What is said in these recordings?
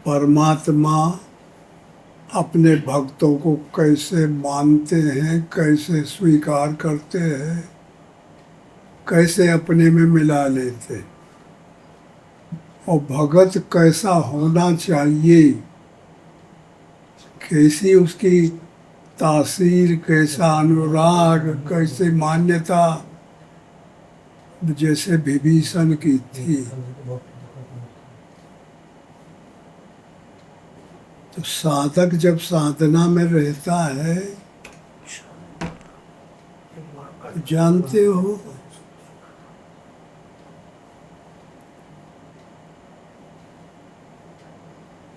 परमात्मा अपने भक्तों को कैसे मानते हैं, कैसे स्वीकार करते हैं, कैसे अपने में मिला लेते हैं, और भगत कैसा होना चाहिए, कैसी उसकी तासीर, कैसा अनुराग, कैसे मान्यता जैसे विभीषण की थी। तो साधक जब साधना में रहता है, जानते हो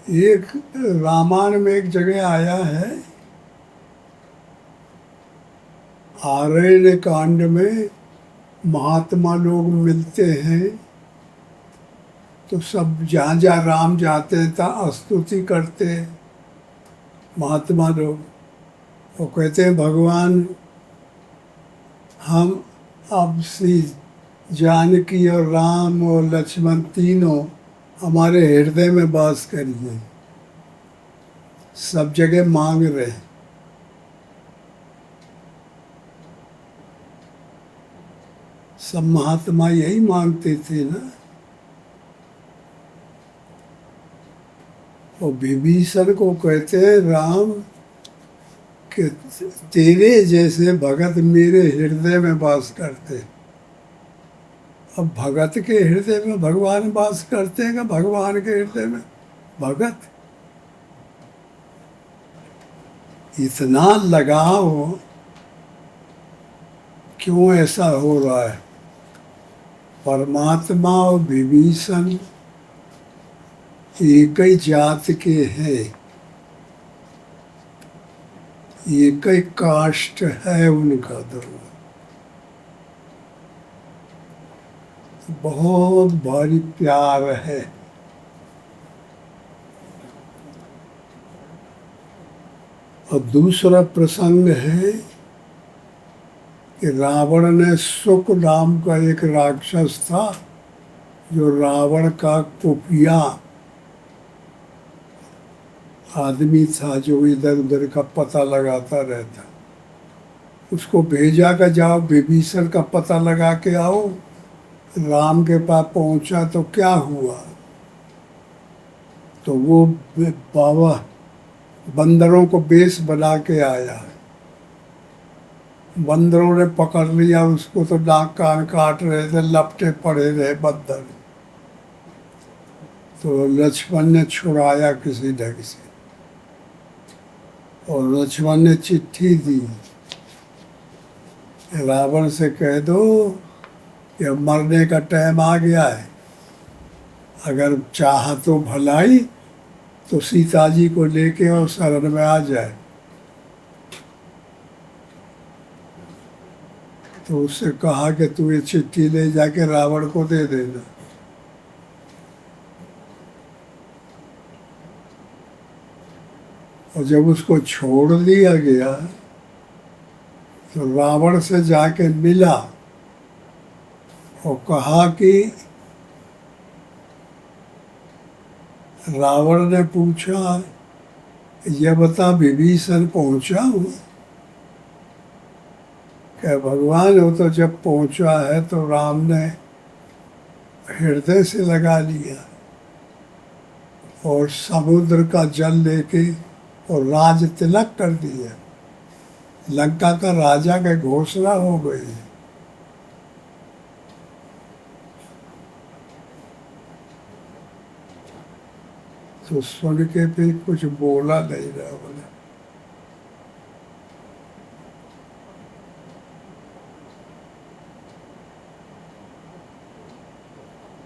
एक रामायण में एक जगह आया है, आरण्य कांड में महात्मा लोग मिलते हैं तो सब जहाँ जहाँ राम जाते हैं तहाँ स्तुति करते हैं महात्मा लोग। वो कहते हैं भगवान, हम अब श्री जानकी और राम और लक्ष्मण तीनों हमारे हृदय में वास करिए। सब जगह मांग रहे हैं। सब महात्मा यही मांगते थे ना। और विभीषण को कहते हैं राम कि तेरे जैसे भगत मेरे हृदय में वास करते। अब भगत के हृदय में भगवान वास करते हैं, कि भगवान के हृदय में भगत? इतना लगाव क्यों ऐसा हो रहा है? परमात्मा और विभीषण एक ही जात के हैं, एक ही कास्ट है उनका। दोनों बहुत भारी प्यार है। और दूसरा प्रसंग है कि रावण ने शुक नाम का एक राक्षस था, जो रावण का कुपिया आदमी था, जो इधर उधर का पता लगाता रहता। उसको भेजा कि जाओ विभीषण का पता लगा के आओ। राम के पास पहुंचा तो क्या हुआ, तो वो बाबा बंदरों को बेस बना के आया। बंदरों ने पकड़ लिया उसको, तो नाक कान काट रहे थे, लपटे पड़े रहे बंदर। तो लक्ष्मण ने छुड़ाया किसी ढंग से, और लक्ष्मण ने चिट्ठी दी, रावण से कह दो कि अब मरने का टाइम आ गया है, अगर चाह तो भलाई तो सीता जी को लेके और शरण में आ जाए। तो उससे कहा कि तू ये चिट्ठी ले जाके रावण को दे देना। और जब उसको छोड़ दिया गया तो रावण से जाके मिला और कहा कि रावण ने पूछा, यह बता विभीषण पहुंचा हूँ? क्या भगवान हो तो जब पहुंचा है तो राम ने हृदय से लगा लिया और समुद्र का जल लेके और राज तिलक कर दिया। लंका का राजा का घोषणा हो गई। तो सुन के फिर कुछ बोला नहीं रावण।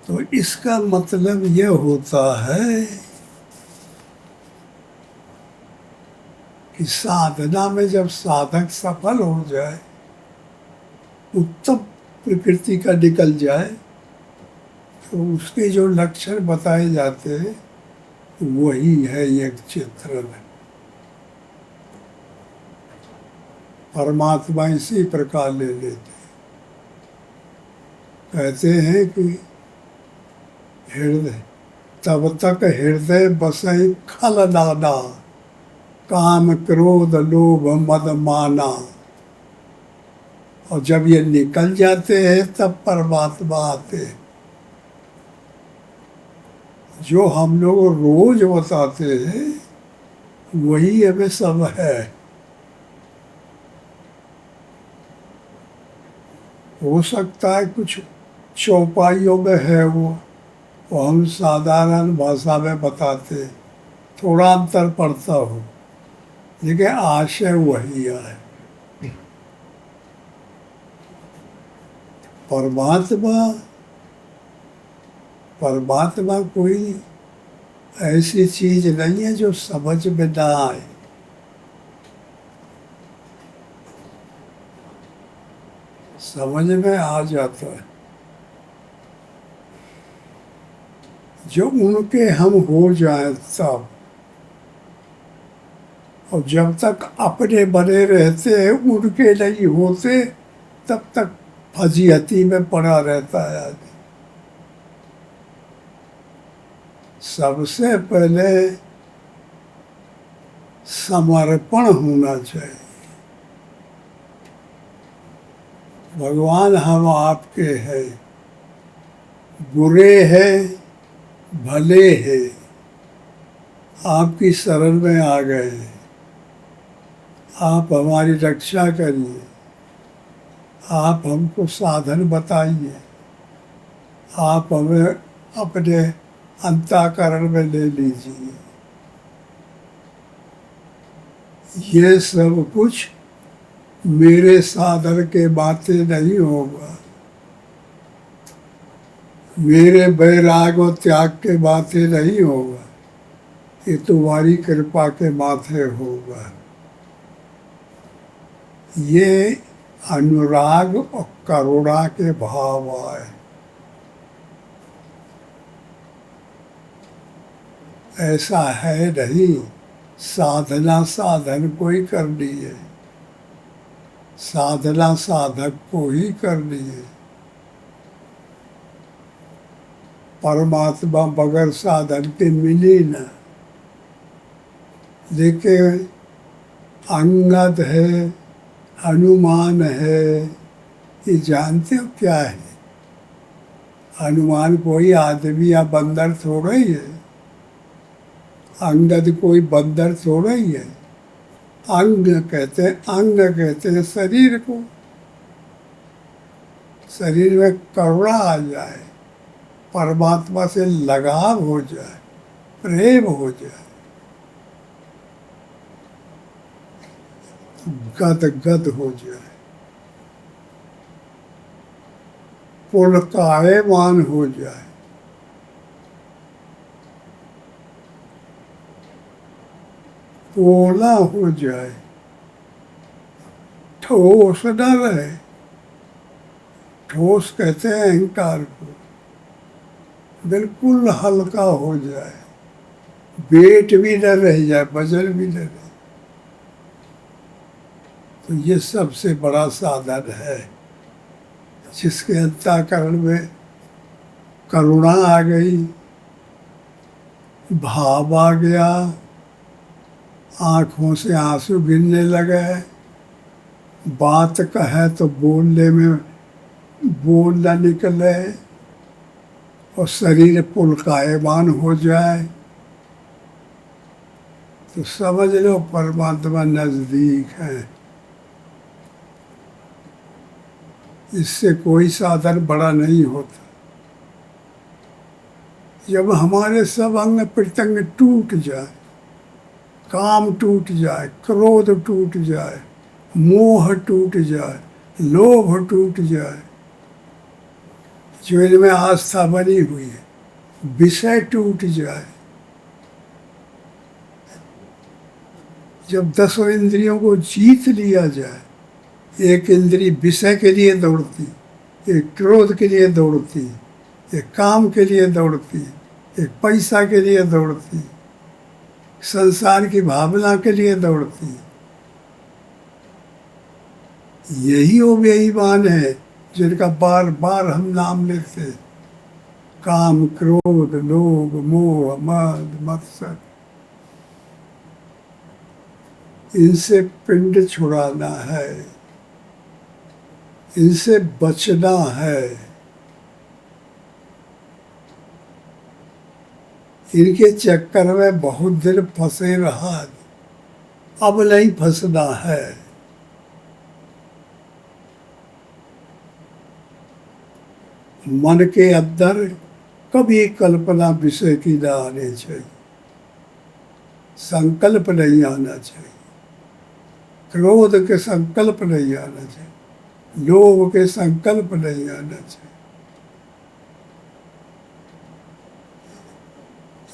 तो इसका मतलब यह होता है कि साधना में जब साधक सफल हो जाए, उत्तम प्रकृति का निकल जाए, तो उसके जो लक्षण बताए जाते हैं वही है एक चित्रण। परमात्मा इसी प्रकार ले लेते। कहते हैं कि हृदय तब तक हृदय बसई खल नाना, काम क्रोध लोभ मद माना। और जब ये निकल जाते हैं तब परमात्मा आते हैं। जो हम लोग रोज बताते हैं वही हमें सब है। हो सकता है कुछ चौपाइयों में है वो हम साधारण भाषा में बताते, थोड़ा अंतर पड़ता हो, लेकिन आशय वही है। परमात्मा कोई ऐसी चीज नहीं है जो समझ में ना आए। समझ में आ जाता है। जो उनके हम हो जाए तब, और जब तक अपने बने रहते हैं उनके नहीं होते तब तक फजीहती में पड़ा रहता है आदमी। सबसे पहले समर्पण होना चाहिए। भगवान हम आपके हैं, बुरे हैं भले हैं, आपकी शरण में आ गए, आप हमारी रक्षा करिए, आप हमको साधन बताइए, आप हमें अपने अंतःकरण में ले लीजिए। ये सब कुछ मेरे साधन के बातें नहीं होगा, मेरे वैराग और त्याग के बातें नहीं होगा, ये तुम्हारी कृपा के माथे होगा। ये अनुराग और करुणा के भाव आए। ऐसा है नहीं साधना साधन को ही करनी है, साधना साधक को ही करनी है। परमात्मा बगैर साधन के मिली न। लेकिन अंगद है, हनुमान है, ये जानते हो क्या है? हनुमान कोई आदमी या बंदर थोड़ा ही है, अंगद कोई बंदर थोड़ा ही है। अंग कहते हैं शरीर को। शरीर में करुणा आ जाए, परमात्मा से लगाव हो जाए, प्रेम हो जाए, गद हो जाए, पुलकायमान हो जाए, पोला हो जाए, ठोस न रहे। ठोस कहते हैं अहंकार को। बिल्कुल हल्का हो जाए, वेट भी न रह जाए, वजन भी न रहे। तो ये सबसे बड़ा साधन है। जिसके अंतःकरण में करुणा आ गई, भाव आ गया, आँखों से आंसू गिरने लगे, बात कहे तो बोलने में बोल न निकले, और शरीर पुलकायमान हो जाए, तो समझ लो परमात्मा नजदीक है। इससे कोई साधन बड़ा नहीं होता। जब हमारे सब अंग प्रत्यंग टूट जाए, काम टूट जाए, क्रोध टूट जाए, मोह टूट जाए, लोभ टूट जाए, जो इनमें आस्था बनी हुई है, विषय टूट जाए, जब 10 इंद्रियों को जीत लिया जाए, एक इंद्री विषय के लिए दौड़ती, एक क्रोध के लिए दौड़ती, एक काम के लिए दौड़ती, एक पैसा के लिए दौड़ती, संसार की भावना के लिए दौड़ती। यही वो बेईमान है जिनका बार बार हम नाम लेते। काम क्रोध लोभ मोह मद मत्सर, इनसे पिंड छुड़ाना है, इनसे बचना है। इनके चक्कर में बहुत दिन फंसे रहा, अब नहीं फंसना है। मन के अंदर कभी कल्पना विषय की न आनी चाहिए, संकल्प नहीं आना चाहिए, क्रोध के संकल्प नहीं आना चाहिए, लोभ के संकल्प नहीं आना चाहिए।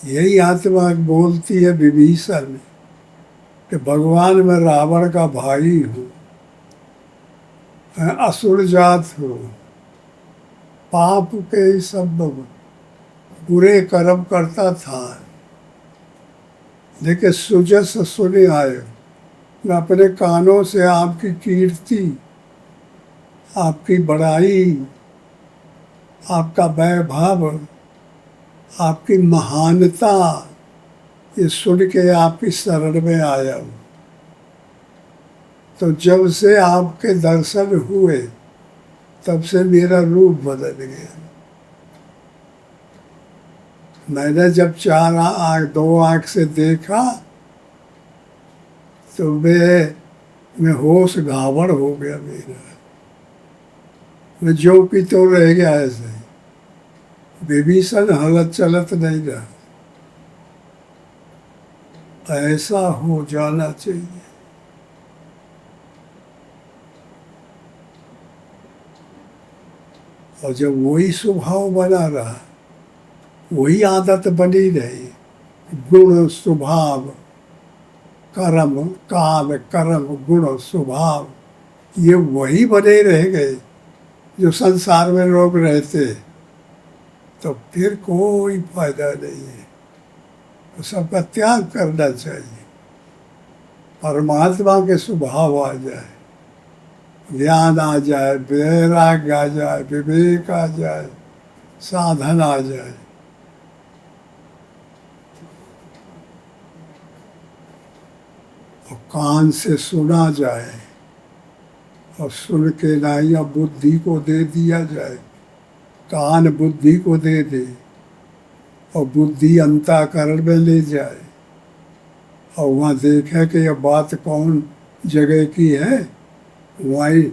यही आत्मा बोलती है विभीषण कि भगवान मैं रावण का भाई हूँ, मैं असुर जात हूँ, पाप के सब बुरे कर्म करता था, लेकिन सुजस सुने आए, मैं अपने कानों से आपकी कीर्ति, आपकी बड़ाई, आपका वैभव, आपकी महानता ये सुन के आपकी शरण में आया हूँ। तो जब से आपके दर्शन हुए तब से मेरा रूप बदल गया। मैंने जब दो आँख से देखा तो मैं होश घावड़ हो गया मेरा, मैं जो कि तो रह गया ऐसे। विभीषण हलत चलत नहीं रहा, ऐसा हो जाना चाहिए। और जब वही स्वभाव बना रहा, वही आदत बनी रही, गुण स्वभाव कर्म, काल कर्म गुण स्वभाव ये वही बने रह गए जो संसार में लोग रहते, तो फिर कोई फायदा नहीं है। तो सबका त्याग करना चाहिए, परमात्मा के स्वभाव आ जाए, ज्ञान आ जाए, वैराग्य आ जाए, विवेक आ जाए, साधन आ जाए। और कान से सुना जाए और सुन के नाइया बुद्धि को दे दिया जाए, कान बुद्धि को दे दे और बुद्धि अंतःकरण में ले जाए और वहाँ देखे कि यह बात कौन जगह की है, वहीं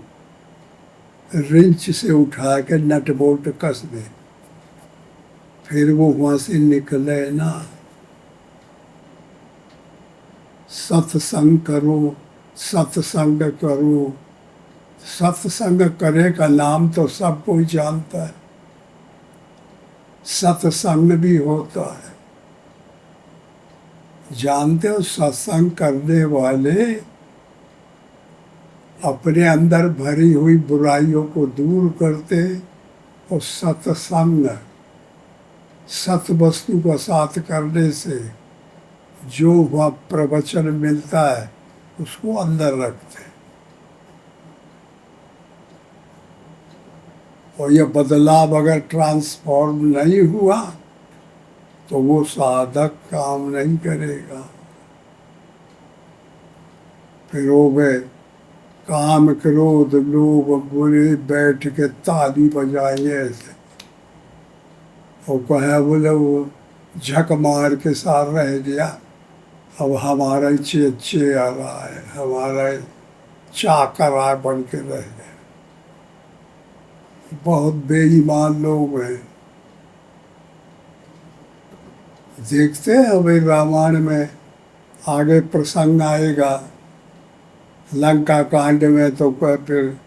रिंच से उठा के नट बोल्ट कस दे, फिर वो वहाँ से निकले ना। सत्संग करो, सत्संग करो, सत्संग करे का नाम तो सब कोई जानता है, सत्संग भी होता है। जानते हो सत्संग करने वाले अपने अंदर भरी हुई बुराइयों को दूर करते और सत्संग, सत वस्तु का साथ करने से जो वह प्रवचन मिलता है उसको अंदर रखते। और यह बदलाव अगर ट्रांसफॉर्म नहीं हुआ तो वो साधक काम नहीं करेगा। फिर वो वे काम क्रोध लोभ बुरे बैठ के ताली बजाएंगे ऐसे, और कहे बोले वो झक मार के साथ रह गया, अब हमारा ही चे आ रहा है, हमारा चाकर आ बन के रह गया। बहुत बेईमान लोग हैं। देखते हैं अभी रामायण में आगे प्रसंग आएगा लंका कांड में, तो फिर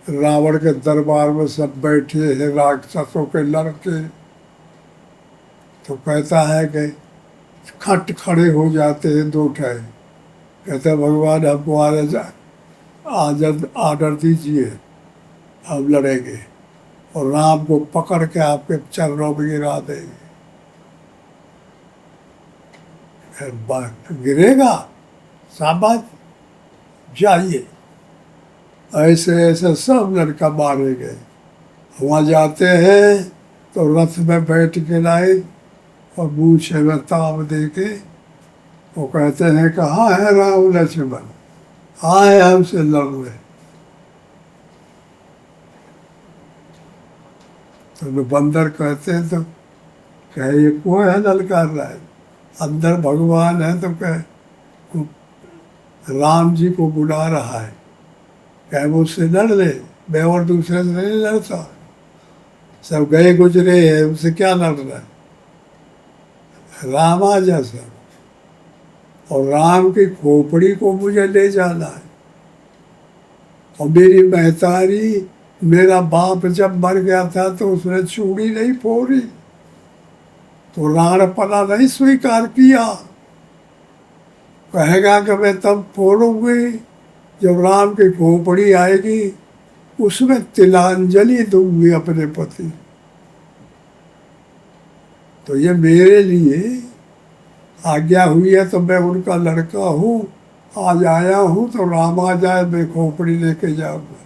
रावण के दरबार में सब बैठे हैं राक्षसों के लड़के, तो कहता है कि खट खड़े हो जाते हैं दो ठे, कहते भगवान हमको आर्डर दीजिए, हम लड़ेंगे और राम को पकड़ के आपके चरणों में गिरा देंगे। गिरेगा, शाबाश जाइए। ऐसे ऐसे सब लड़का मारे गए। वहाँ जाते हैं तो रथ में बैठ के लाए और मूछे में ताव दे के वो कहते हैं कहाँ है राम लक्ष्मण, आए हमसे लड़ने। तो बंदर कहते हैं तो कहे ये कौन है ललकार रहा है, अंदर भगवान है तो कहे राम जी को बुला रहा है, कहे मुझसे लड़ ले, मैं और दूसरे से नहीं लड़ता, सब गए गुजरे हैं, उनसे क्या लड़ रहा है, राम आ जा सब, और राम की खोपड़ी को मुझे ले जाना है, और मेरी महतारी, मेरा बाप जब मर गया था तो उसने चूड़ी नहीं फोड़ी, तो राणपना नहीं स्वीकार किया, कहेगा कि मैं तब फोड़ूंगी जब राम की खोपड़ी आएगी, उसमें तिलांजलि दूंगी अपने पति। तो ये मेरे लिए आज्ञा हुई है तो मैं उनका लड़का हूँ, आज आया हूँ तो राम आ जाए मैं खोपड़ी लेके जाऊंगा।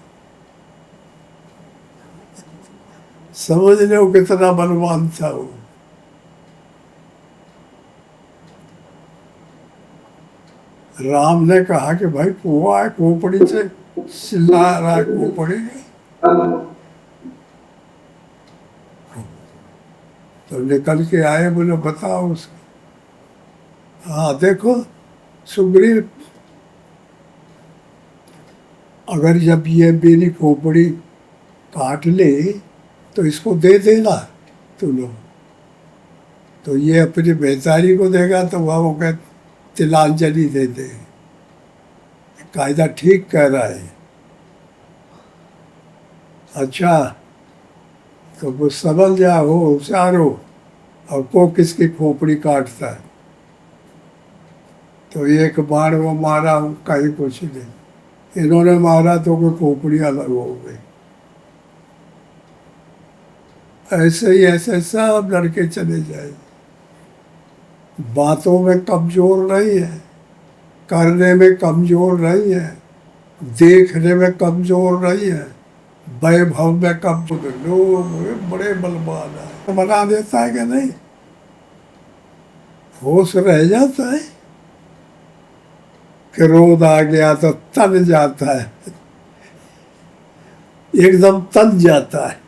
समझ लो कितना बलवान था वो। राम ने कहा कि भाई कुआ है, खोपड़ी से चिल्ला रहा है, खोपड़ी तो निकल के आए, बोले बताओ उसको। हाँ देखो सुग्रीव, अगर जब ये मेरी खोपड़ी काट ले तो इसको दे देना तुम लोग, तो ये अपनी बेचारी को देगा तो वह वो कह तिलांजलि दे दे। कायदा ठीक कह रहा है। अच्छा तो वो समझ जा हो, होशियार हो, और को किसकी खोपड़ी काटता है। तो एक बाण वो मारा, कहीं कुछ नहीं, इन्होंने मारा तो कोई खोपड़ी अलग हो गई। ऐसे ही ऐसे सब लड़के चले जाए, बातों में कमजोर नहीं है, करने में कमजोर नहीं है, देखने में कमजोर नहीं है, वैभव में कमजोर। लोग बड़े बलवान है, बना देता है कि नहीं, होश रह जाता है, क्रोध आ गया तो तन जाता है, एकदम तन जाता है।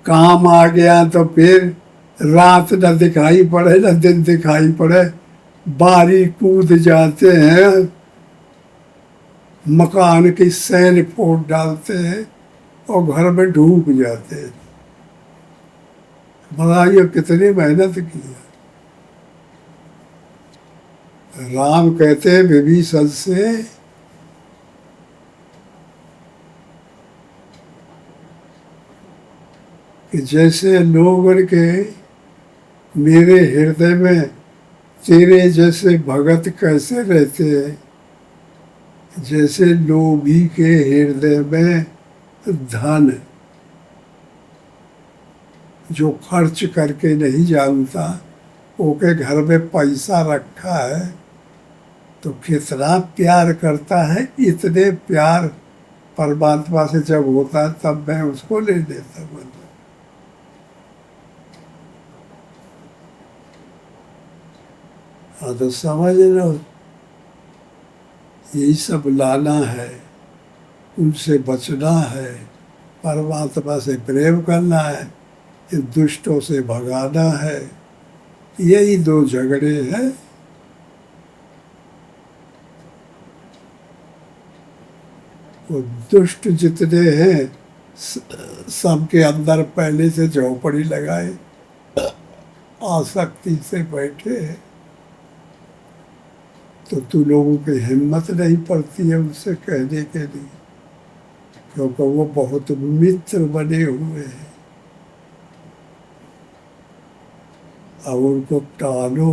काम आ गया तो फिर रात न दिखाई पड़े न दिन दिखाई पड़े, बारी कूद जाते हैं, मकान की सैन फोड़ डालते हैं और घर में ढूक जाते हैं। बताइए कितनी मेहनत की है। राम कहते हैं विभीषण से कि जैसे लोगों के मेरे हृदय में तेरे जैसे भगत कैसे रहते हैं, जैसे लोभी के हृदय में धन, जो खर्च करके नहीं जानता, ओके घर में पैसा रखा है तो कितना प्यार करता है, इतने प्यार परमात्मा से जब होता है तब मैं उसको ले देता हूँ। हाँ तो समझ लो, यही सब लाना है, उनसे बचना है, परमात्मा से प्रेम करना है, दुष्टों से भगाना है। यही दो झगड़े हैं। वो दुष्ट जितने हैं सबके अंदर पहले से झोपड़ी लगाए आसक्ति से बैठे हैं, तो तू लोगों की हिम्मत नहीं पड़ती है उनसे कहने के लिए, क्योंकि वो बहुत मित्र बने हुए हैं। अब उनको टालो,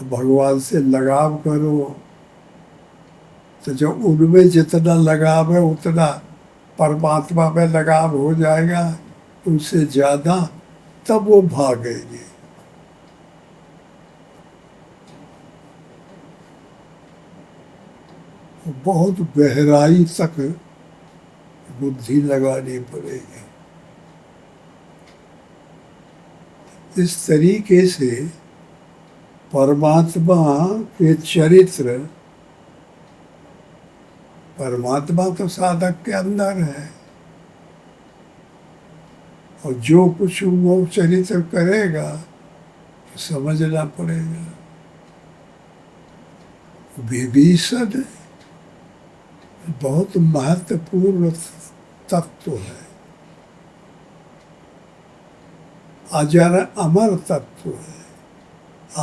भगवान से लगाव करो, तो जो उनमें जितना लगाव है उतना परमात्मा में लगाव हो जाएगा, उनसे ज़्यादा, तब वो भागेंगे। बहुत गहराई तक बुद्धि लगानी पड़ेगी। इस तरीके से परमात्मा के चरित्र, परमात्मा तो साधक के अंदर है, और जो कुछ वो चरित्र करेगा तो समझना पड़ेगा। विभीषण बहुत महत्वपूर्ण तत्व है, अजर अमर तत्व है,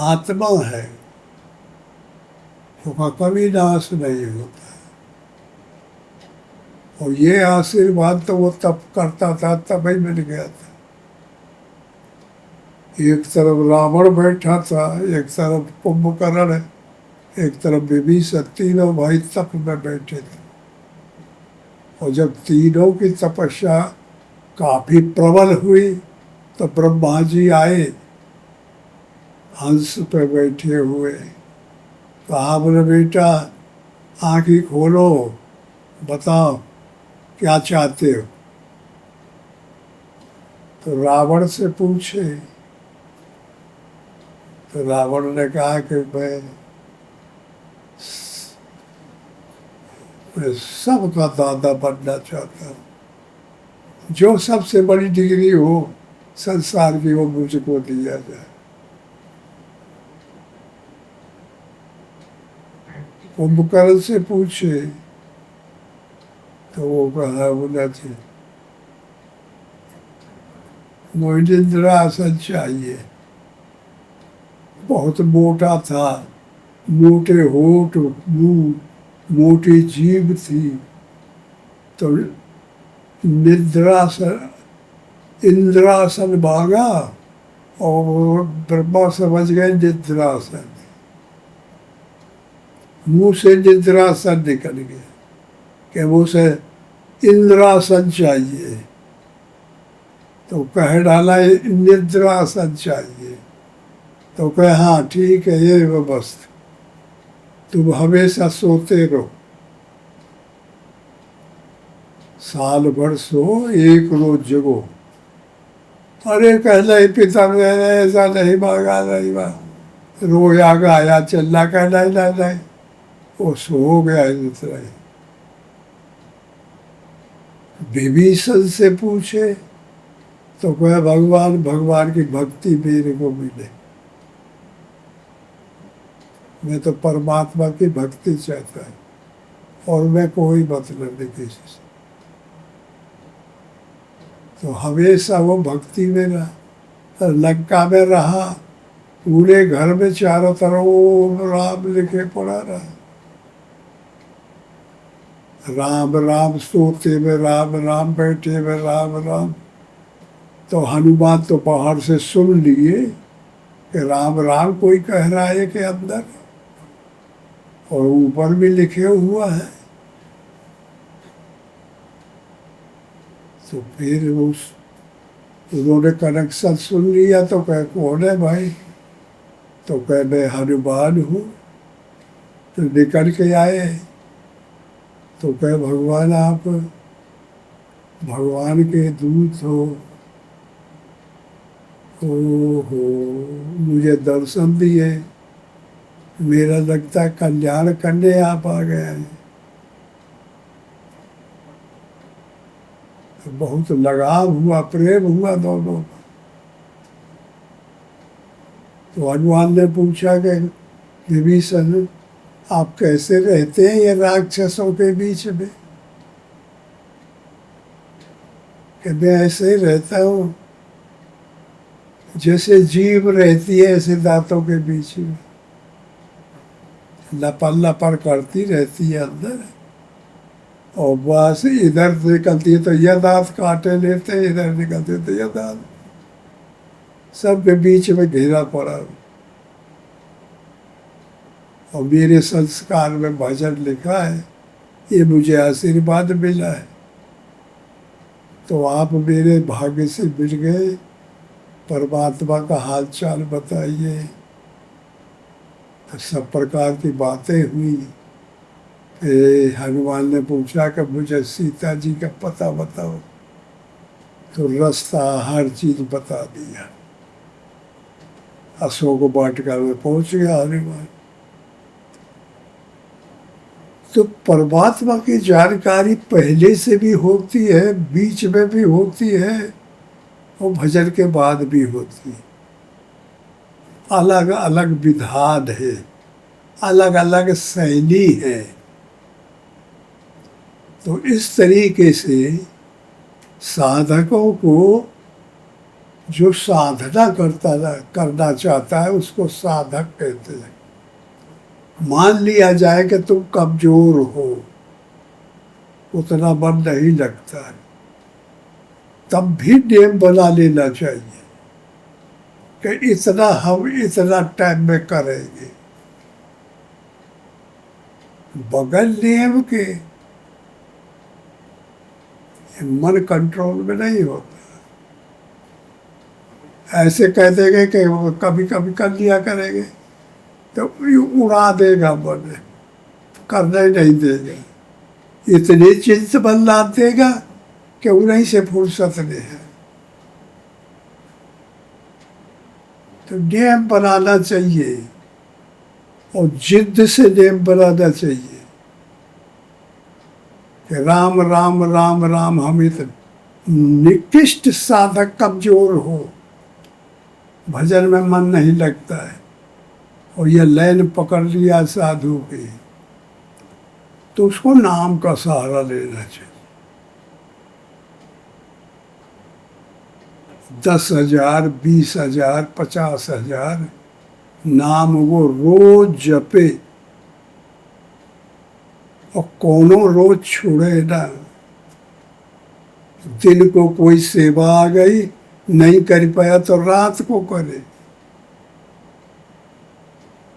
आत्मा है, उसका कभी नाश नहीं होता। और ये आशीर्वाद तो वो तब करता था, तभी मिल गया था। एक तरफ रावण बैठा था, एक तरफ कुंभकर्ण, एक तरफ विभीषण, तीनों भाई तप में बैठे थे। और जब तीनों की तपस्या काफी प्रबल हुई तो ब्रह्मा जी आए हंस पे बैठे हुए। कहा, बोले बेटा आँखें खोलो, बताओ क्या चाहते हो। तो रावण से पूछे, तो रावण ने कहा कि मैं सबका दादा बनना चाहता हूँ, जो सबसे बड़ी डिग्री हो संसार की वो मुझको दिया जाए। कुंभकर्ण से पूछे तो वो कहा, बोला थी मुझे इंद्रासन चाहिए। बहुत मोटा था, मोटे होठ, मुंह, मोटी जीभ थी। तो निद्रासन, इंद्रासन मांगा और ब्रह्मा समझ गए निद्रासन, मुंह से निद्रासन निकल गया कि मुँह से इंद्रासन चाहिए। तो कह डाला निद्रासन चाहिए। तो कहे, हाँ ठीक है, ये व्यवस्था, तुम हमेशा सोते रहो, साल भर सो, एक रोज जगो। अरे कहना ही पिता ने ऐसा नहीं मांगा, नहीं मांगा, रोया गाया चलना, कहना ही नहीं, वो सो गया इतना ही। विभीषण से पूछे तो कहे, भगवान, भगवान की भक्ति मेरे को मिले, मैं तो परमात्मा की भक्ति चाहता हूँ और मैं कोई मतलब नहीं किसी से। तो हमेशा वो भक्ति में रहा। लंका में रहा, पूरे घर में चारों तरफ ओम राम लिखे पड़ा रहा। राम राम, सोते में राम राम, बैठे में राम राम। तो हनुमान तो बाहर से सुन लिए कि राम राम कोई कह रहा है के अंदर, और ऊपर भी लिखे हुआ है। तो फिर उन्होंने कनेक्शन सुन लिया। तो कहे, कौन है भाई? तो कहे, मैं हनुमान हूँ। तो निकल के आए। तो कहे, भगवान आप भगवान के दूत हो। ओहो, मुझे दर्शन दिए, मेरा लगता है कल्याण करने आप आ गए हैं। बहुत लगाव हुआ, प्रेम हुआ दोनों। तो हनुमान ने पूछा कि विभीषण आप कैसे रहते हैं ये राक्षसों के बीच में? कि मैं ऐसे ही रहता हूँ, जैसे जीभ रहती है ऐसे दांतों के बीच में, लपड़ लपड़ करती रहती है अंदर, और बस इधर निकलती है तो यह दांत काटे लेते हैं, इधर निकलते तो यह दांत, सबके बीच में घेरा पड़ा। और मेरे संस्कार में भजन लिखा है, ये मुझे आशीर्वाद मिला है। तो आप मेरे भाग्य से मिल गए, परमात्मा का हाल चाल बताइए। तो सब प्रकार की बातें हुई। हनुमान ने पूछा कि मुझे सीता जी का पता बताओ। तो रास्ता हर चीज बता दिया। अशोक वाटिका में पहुंच गया हनुमान। तो परमात्मा की जानकारी पहले से भी होती है, बीच में भी होती है और भजन के बाद भी होती है। अलग अलग विधान है, अलग अलग शैली है। तो इस तरीके से साधकों को जो साधना करना चाहता है उसको साधक कहते हैं। मान लिया जाए कि तुम कमजोर हो, उतना मन नहीं लगता है, तब भी नियम बना लेना चाहिए कि इतना हम इतना टाइम में करेंगे, बगैर नियम के मन कंट्रोल में नहीं होता। ऐसे कह देंगे कि कभी कभी कर लिया करेंगे तो उड़ा देगा मन, करना ही नहीं देगा। इतनी चिंत बन ला देगा कि उन्हीं से फुर्सत नहीं है। तो नियम बनाना चाहिए और जिद्द से नियम बनाना चाहिए कि राम राम राम राम। हम इतने निकृष्ट साधक कमजोर हो, भजन में मन नहीं लगता है और ये लाइन पकड़ लिया साधु की, तो उसको नाम का सहारा लेना चाहिए। 10,000, 20,000, 50,000 नाम वो रोज जपे और कोनो रोज छोड़े ना। दिन को कोई सेवा आ गई, नहीं कर पाया तो रात को करे।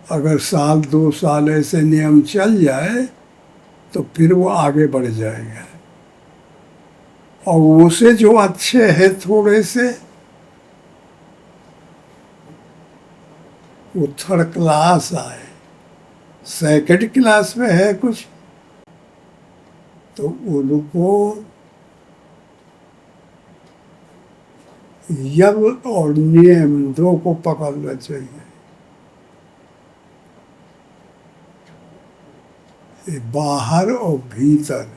अगर साल 2 साल ऐसे नियम चल जाए तो फिर वो आगे बढ़ जाएगा। और उसे जो अच्छे हैं थोड़े से, वो 3rd क्लास आए, 2nd क्लास में है कुछ, तो उनको यम और नियम 2 को पकड़ना चाहिए। बाहर और भीतर,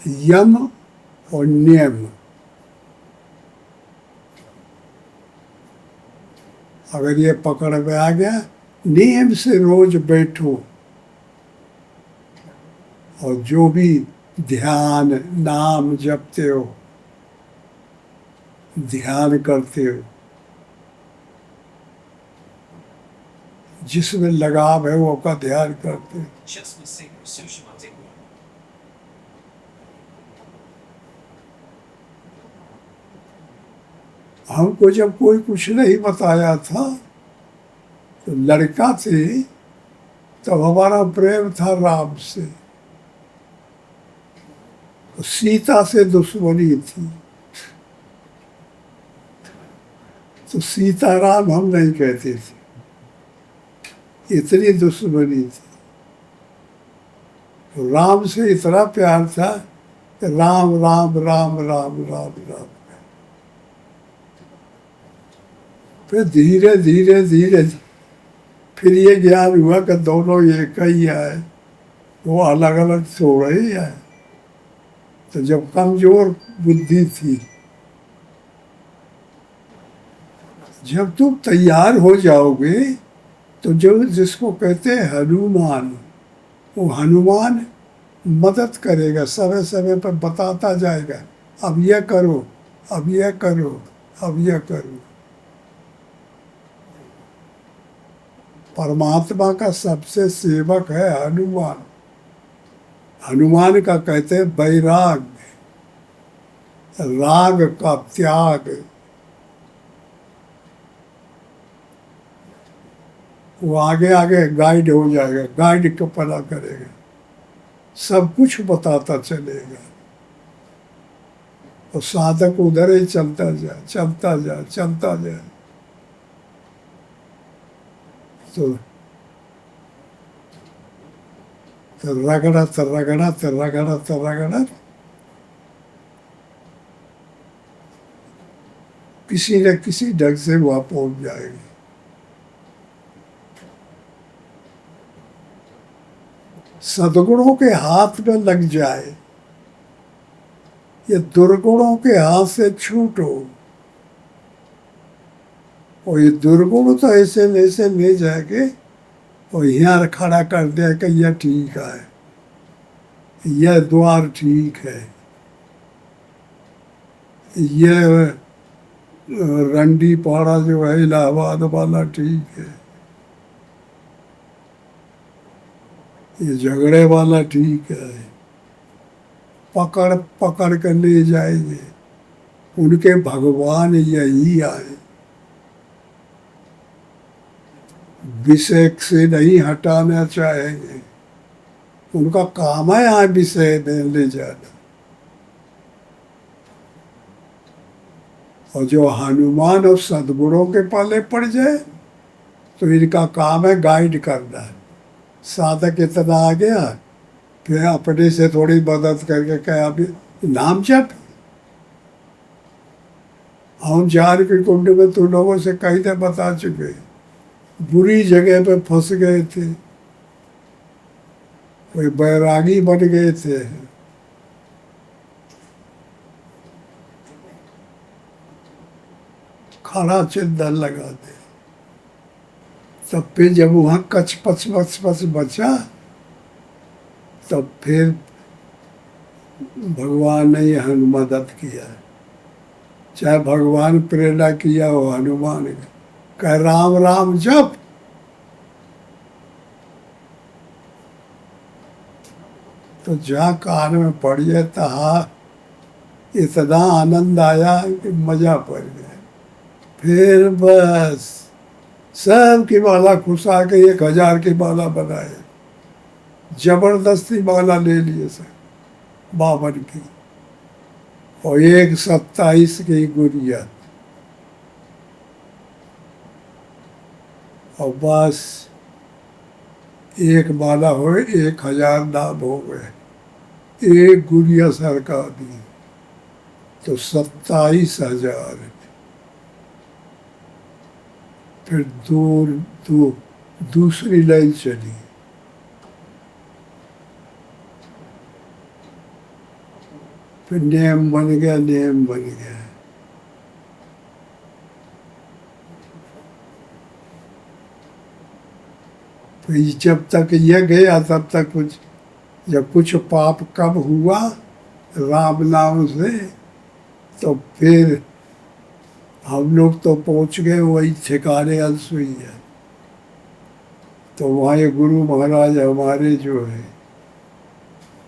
यम और नियम। अगर ये पकड़ में आ गया, नियम से रोज बैठो और जो भी ध्यान नाम जपते हो, ध्यान करते हो, जिसमें लगाव है वो का ध्यान करते हो। हमको जब कोई कुछ नहीं बताया था, तो लड़का थे, तब हमारा प्रेम था राम से, तो सीता से दुश्मनी थी। तो सीताराम हम नहीं कहते थे, इतनी दुश्मनी थी। तो राम से इतना प्यार था कि राम राम राम राम राम राम। फिर धीरे धीरे धीरे फिर ये ज्ञान हुआ कि दोनों एक ही है, वो अलग अलग थोड़े ही है। तो जब कमजोर बुद्धि थी, जब तुम तैयार हो जाओगे तो जो जिसको कहते हैं हनुमान, वो हनुमान मदद करेगा, समय समय पर बताता जाएगा, अब यह करो, अब यह करो, अब यह करो। परमात्मा का सबसे सेवक है हनुमान। हनुमान का कहते हैं वैराग्य, राग का त्याग। वो आगे आगे गाइड हो जाएगा, गाइड को पता करेगा, सब कुछ बताता चलेगा। और साधक उधर ही चलता जाए, चलता जाए, चलता जाए। तो रगड़त रगड़त रगड़त रगड़त किसी न किसी ढंग से वहाँ पहुँच जाएंगे। सद्गुणों के हाथ में लग जाए, ये दुर्गुणों के हाथ से छूटो। और ये दुर्गुण तो ऐसे ले जाके और यहाँ खड़ा कर दिया कि यह ठीक है, यह द्वार ठीक है, यह रंडी पाड़ा जो है इलाहाबाद वाला ठीक है, ये झगड़े वाला ठीक है। पकड़ पकड़ कर ले जाएंगे। उनके भगवान यही आए, विषय से नहीं हटाना चाहेंगे। उनका काम है यहाँ विषय ले जाना। और जो हनुमान और सद्गुणों के पाले पड़ जाए तो इनका काम है गाइड करना। साधक इतना आ गया, फिर अपने से थोड़ी मदद करके क्या अभी नाम जप। हम जार के कुंड में तुम लोगों से कई दे बता चुके, बुरी जगह पे फंस गए थे, कोई बैरागी बन गए थे। खड़ा चिंतन लगा दे। तब फिर जब वहाँ कच पच पच पच बचा, तब फिर भगवान ने यह मदद किया। चाहे भगवान प्रेरणा किया हो हनुमान कह राम राम जप। तो जहाँ कान में पड़िए तहा इतना आनंद आया कि मजा पड़ गया। फिर बस सब की माला खुशा के 1000 की माला बनाए, जबरदस्ती माला ले लिए सर 52 की और 127 की गुड़िया। और बस एक माला हो 1000 नाम हो गए, एक गुड़िया सरकार दी तो 27,000। फिर दूसरी लाइन चली। फिर नियम बन गया। फिर जब तक यह गया तब तक जब कुछ पाप कब हुआ राम नाम से, तो फिर हम लोग तो पहुंच गए वही ठिकाने अनसुईया। तो वहाँ ये गुरु महाराज हमारे जो है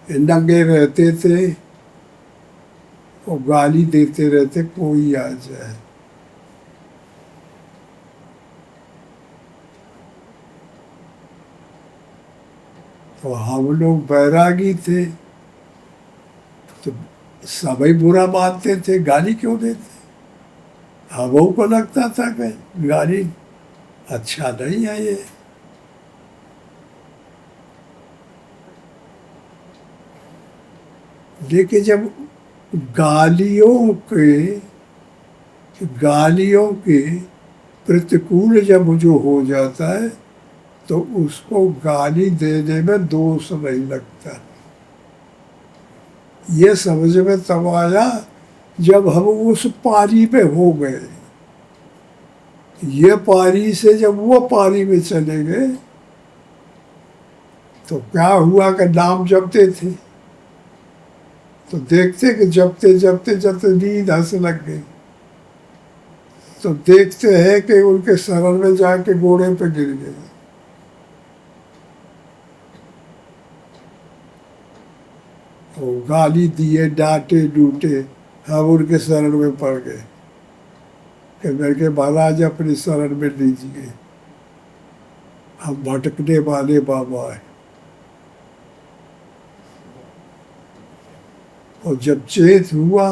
नंगे रहते थे और गाली देते रहते कोई आ जाए। तो हम लोग बैरागी थे तो सभी बुरा मानते थे, गाली क्यों देते। हम को लगता था कि गाली अच्छा नहीं है ये। लेकिन जब गालियों के प्रतिकूल जब जो हो जाता है तो उसको गाली देने में दोष नहीं लगता। ये समझ में तब आया जब हम उस पारी पे हो गए। ये पारी से जब वो पारी में चले गए तो क्या हुआ कि नाम जपते थे तो देखते कि जपते जपते जपते नींद हंस लग गई। तो देखते हैं कि उनके शरण में जाके घोड़े पे गिर गए। तो गाली दिए, डांटे डूटे, हम उनके शरण में पड़ गए कि मेरे महाराज अपनी शरण में लीजिए, हम भटकने वाले बाबा हैं। और जब चेत हुआ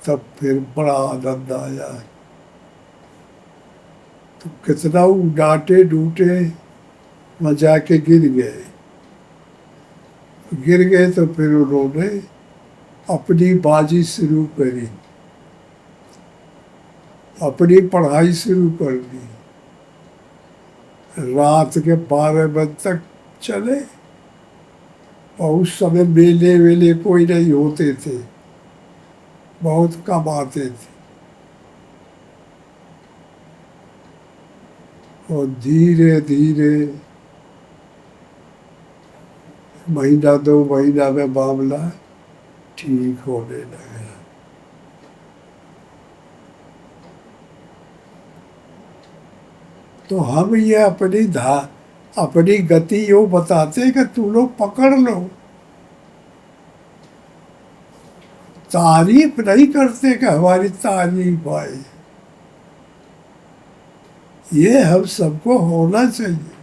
तब फिर बड़ा आनंद आया। तो कितना डांटे डूटे वहाँ जाके गिर गए तो फिर उन्होंने अपनी बाजी शुरू करी। अपनी पढ़ाई शुरू कर दी, रात के 12 बजे तक चले, और उस समय मेले वेले कोई नहीं होते थे, बहुत कम आते थे। और धीरे धीरे महीना 2 महीना में मामला ठीक होने लगा। तो हम ये अपनी गति यो बताते कि तू लोग पकड़ लो, तारीफ नहीं करते कि हमारी तारीफ आए। ये हम सबको होना चाहिए।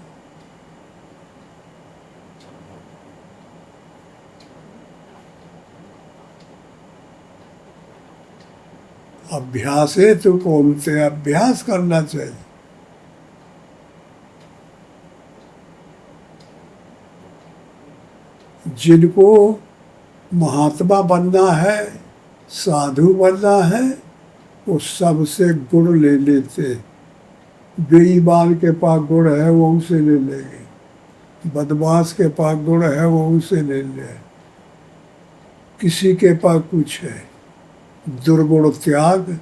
अभ्यास है तो कौन से अभ्यास करना चाहिए। जिनको महात्मा बनना है, साधु बनना है, वो सबसे गुण ले लेते। बेईमान के पास गुण है वो उसे ले लेंगे, बदमाश के पास गुण है वो उसे ले ले। किसी के पास कुछ है, दुर्गुण त्याग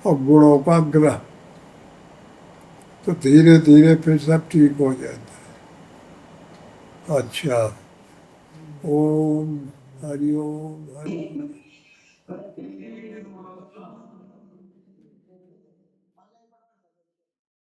और गुणों का ग्रह, तो धीरे धीरे फिर सब ठीक हो जाता है। अच्छा, ओम हरि ओम हरि ओम।